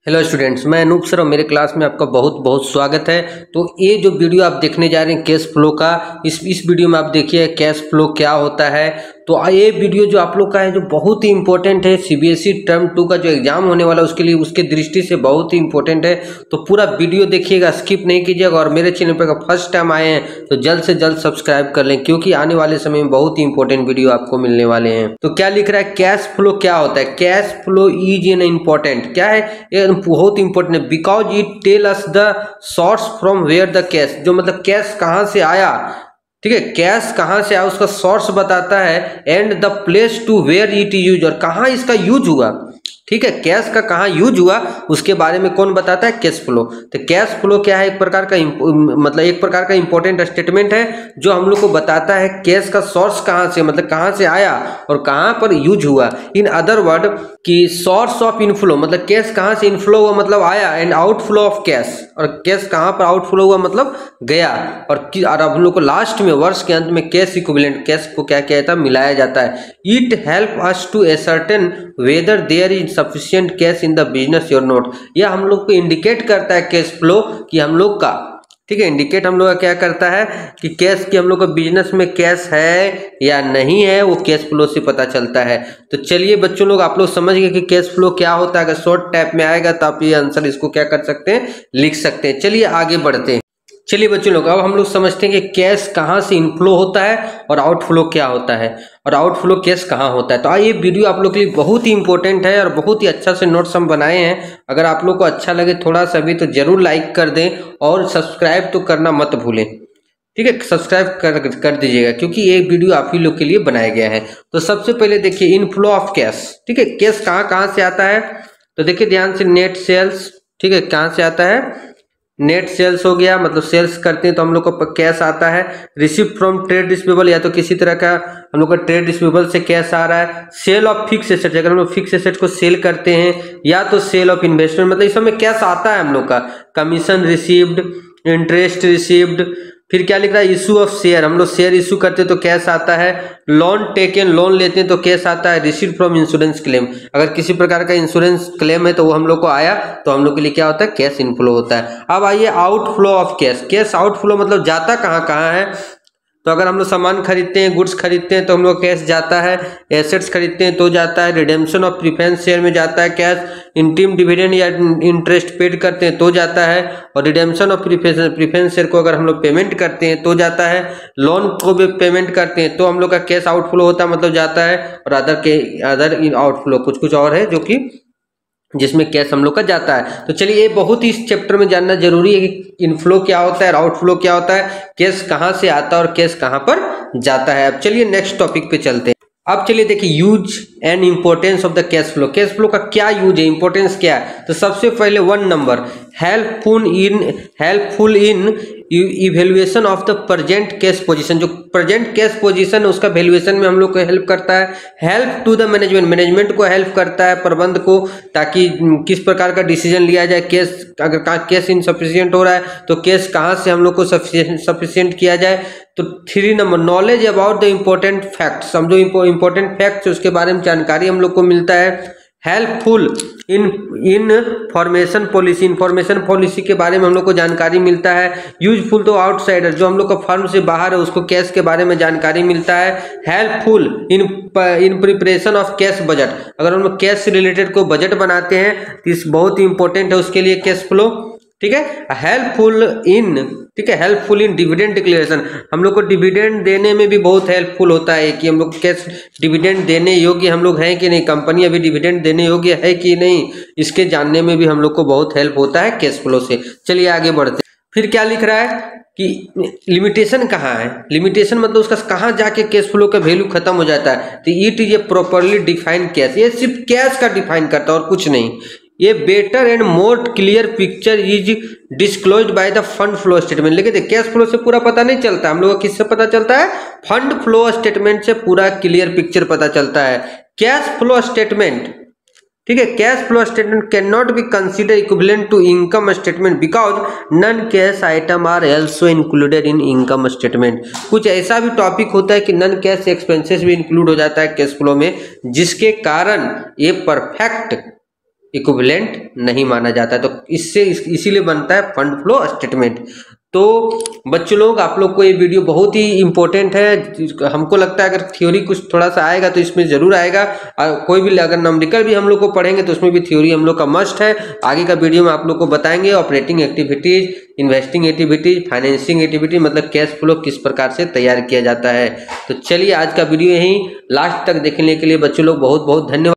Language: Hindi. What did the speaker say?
हेलो स्टूडेंट्स, मैं अनूप सर और मेरे क्लास में आपका बहुत बहुत स्वागत है। तो ये जो वीडियो आप देखने जा रहे हैं कैश फ्लो का, इस वीडियो में आप देखिए कैश फ्लो क्या होता है। तो ये वीडियो जो आप लोग का है जो बहुत ही इंपॉर्टेंट है, सीबीएसई टर्म 2 का जो एग्जाम होने वाला है उसके लिए, उसके दृष्टि से बहुत ही इंपॉर्टेंट है। तो पूरा वीडियो देखिएगा, स्किप नहीं कीजिएगा। और मेरे चैनल पर फर्स्ट टाइम आए हैं तो जल्द से जल्द सब्सक्राइब कर लें, क्योंकि आने वाले समय में बहुत ही इंपॉर्टेंट वीडियो आपको मिलने वाले हैं। तो क्या लिख रहा है, कैश फ्लो क्या होता है? Cash flow is an important, क्या है ये बहुत इंपॉर्टेंट है, because it tell us the source from where the cash, जो मतलब कैश कहां से आया, ठीक है, कैश कहां से आया उसका सोर्स बताता है, and the place to where it use, और कहां इसका यूज हुआ, ठीक है, कैश का कहां यूज हुआ उसके बारे में कौन बताता है? Cash flow. तो कैश फ्लो क्या है? एक प्रकार का इंपॉर्टेंट स्टेटमेंट है जो हम लोग को बताता है कैश का सोर्स कहां से, मतलब कहां से आया और कहां पर यूज हुआ। इन अदर वर्ड कि सोर्स ऑफ इनफ्लो, मतलब कैश कहां से इनफ्लो हुआ मतलब आया, एंड आउटफ्लो ऑफ कैश, और कैश कहां पर आउटफ्लो हुआ मतलब गया। और हम लोग को लास्ट में वर्ष के अंत में कैश इक्विवेलेंट, कैश को क्या किया जाता है, मिलाया जाता है। It help us to ascertain whether there is sufficient cash in the business और नॉट। यह हम लोग को इंडिकेट करता है कैश फ्लो कि हम लोग का, ठीक है, इंडिकेट हम लोग का क्या करता है कि कैश की हम लोग का बिजनेस में कैश है या नहीं है, वो कैश फ्लो से पता चलता है। तो चलिए बच्चों लोग, आप लोग समझ गए कि कैश फ्लो क्या होता है। अगर शॉर्ट टाइप में आएगा तो आप ये आंसर इसको क्या कर सकते हैं, लिख सकते हैं। चलिए आगे बढ़ते हैं। चलिए बच्चों लोग, अब हम लोग समझते हैं कि कैश कहाँ से इनफ्लो होता है और आउटफ्लो क्या होता है, और आउटफ्लो कैश कहाँ होता है। तो ये वीडियो आप लोग के लिए बहुत ही इंपॉर्टेंट है और बहुत ही अच्छा से नोट्स हम बनाए हैं। अगर आप लोग को अच्छा लगे थोड़ा सा भी तो जरूर लाइक कर दें, और सब्सक्राइब तो करना मत भूलें, ठीक है, सब्सक्राइब कर दीजिएगा, क्योंकि ये वीडियो आप ही लोग के लिए बनाया गया है। तो सबसे पहले देखिए इनफ्लो ऑफ कैश, ठीक है, कैश कहाँ कहाँ से आता है। तो देखिए ध्यान से, नेट सेल्स, ठीक है, कहाँ से आता है, नेट सेल्स हो गया, मतलब सेल्स करते हैं तो हम लोग को कैश आता है। रिसीव फ्रॉम ट्रेड रिसीवेबल, या तो किसी तरह का हम लोग का ट्रेड रिसीवेबल से कैश आ रहा है। सेल ऑफ फिक्स एसेट, अगर हम लोग फिक्स एसेट को सेल करते हैं, या तो सेल ऑफ इन्वेस्टमेंट, मतलब इस समय कैश आता है हम लोग का। Commission received, interest received. फिर क्या लिख रहा है, इशू ऑफ शेयर, हम लोग शेयर इशू करते हैं तो कैश आता है। लोन टेकन, लोन लेते हैं तो कैश आता है। रिसीव फ्रॉम इंश्योरेंस क्लेम, अगर किसी प्रकार का इंश्योरेंस क्लेम है तो वो हम लोग को आया तो हम लोग के लिए क्या होता है, कैश इनफ्लो होता है। अब आइए outflow of cash. Cash outflow मतलब जाता कहाँ कहाँ है। तो अगर हम लोग सामान खरीदते हैं, गुड्स खरीदते हैं तो हम लोग कैश जाता है। एसेट्स खरीदते हैं तो जाता है। रिडेम्पशन ऑफ प्रीफरेंस शेयर में जाता है कैश। इंटीम डिविडेंड या इंटरेस्ट पेड करते हैं तो जाता है। और रिडेम्पशन ऑफ प्रीफरेंस शेयर को अगर हम लोग पेमेंट करते हैं तो जाता है। लोन को भी पेमेंट करते हैं तो हम लोग का कैश आउटफ्लो होता है, मतलब जाता है। और अदर इन आउटफ्लो कुछ और है जो कि जिसमें कैश हम लोग का जाता है। तो चलिए ये बहुत ही इस चैप्टर में जानना जरूरी है कि इनफ्लो क्या होता है और आउटफ्लो क्या होता है, कैश कहाँ से आता है और कैश कहाँ पर जाता है। अब चलिए नेक्स्ट टॉपिक पे चलते हैं। अब चलिए देखिए use and importance of the cash flow. Cash flow का क्या यूज है, इंपॉर्टेंस क्या है। तो सबसे पहले 1 number, helpful in evaluation of the present cash position. जो प्रेजेंट कैश पोजीशन है उसका वैल्यूएशन में हम लोग को हेल्प करता है। Help to the management, management को हेल्प करता है, प्रबंध को, ताकि किस प्रकार का डिसीजन लिया जाए। कैश अगर कैश इनसफिशिएंट हो रहा है तो कैश कहाँ से हम लोग को सफिशिएंट किया जाए। तो 3 number, knowledge about the important facts. हम जो इम्पोर्टेंट फैक्ट्स उसके बारे में जानकारी हम लोग को मिलता है। Helpful in formation policy, information policy के बारे में हम लोग को जानकारी मिलता है। यूजफुल तो आउटसाइडर, जो हम लोग का फर्म से बाहर है उसको कैश के बारे में जानकारी मिलता है। Helpful in preparation of cash budget, अगर हम लोग कैश से रिलेटेड को बजट बनाते हैं तो इस बहुत ही इंपॉर्टेंट है उसके लिए कैश फ्लो, ठीक है। हेल्पफुल इन, ठीक है, हेल्पफुल इन डिविडेंड डिक्लेरेशन, हम लोग को डिविडेंड देने में भी बहुत हेल्पफुल होता है कि हम लोग कैश डिविडेंड देने योग्य हम लोग हैं कि नहीं, कंपनी अभी डिविडेंड देने योग्य है कि नहीं, इसके जानने में भी हम लोग को बहुत हेल्प होता है कैश फ्लो से। चलिए आगे बढ़ते हैं। फिर क्या लिख रहा है कि लिमिटेशन कहाँ है। लिमिटेशन मतलब उसका कहाँ जाके कैश फ्लो का वैल्यू खत्म हो जाता है। तो it is a properly defined cash, ये सिर्फ कैश का डिफाइन करता है और कुछ नहीं। ये better and more clear picture is disclosed by the fund flow statement. लेकिन कैश फ्लो से पूरा पता नहीं चलता, हम लोग को किससे पता चलता है, फंड फ्लो स्टेटमेंट से पूरा क्लियर पिक्चर पता चलता है। कैश फ्लो स्टेटमेंट, ठीक है, cash flow statement can not be consider equivalent to income statement because non cash item are also included in income statement. कुछ ऐसा भी टॉपिक होता है कि नन कैश एक्सपेंसेस भी इंक्लूड हो जाता है कैश फ्लो में, जिसके कारण ये परफेक्ट इक्विवेलेंट नहीं माना जाता। तो इससे इसीलिए बनता है फंड फ्लो स्टेटमेंट। तो बच्चों लोग, आप लोग को ये वीडियो बहुत ही इम्पोर्टेंट है। हमको लगता है अगर थ्योरी कुछ थोड़ा सा आएगा तो इसमें जरूर आएगा। कोई भी अगर नंबरिकल भी हम लोग को पढ़ेंगे तो उसमें भी थ्योरी हम लोग का मस्ट है। आगे का वीडियो में आप लोग को बताएंगे operating activities, investing activities, financing activity, मतलब कैश फ्लो किस प्रकार से तैयार किया जाता है। तो चलिए आज का वीडियो यहीं लास्ट तक देखने के लिए बच्चों लोग बहुत बहुत धन्यवाद।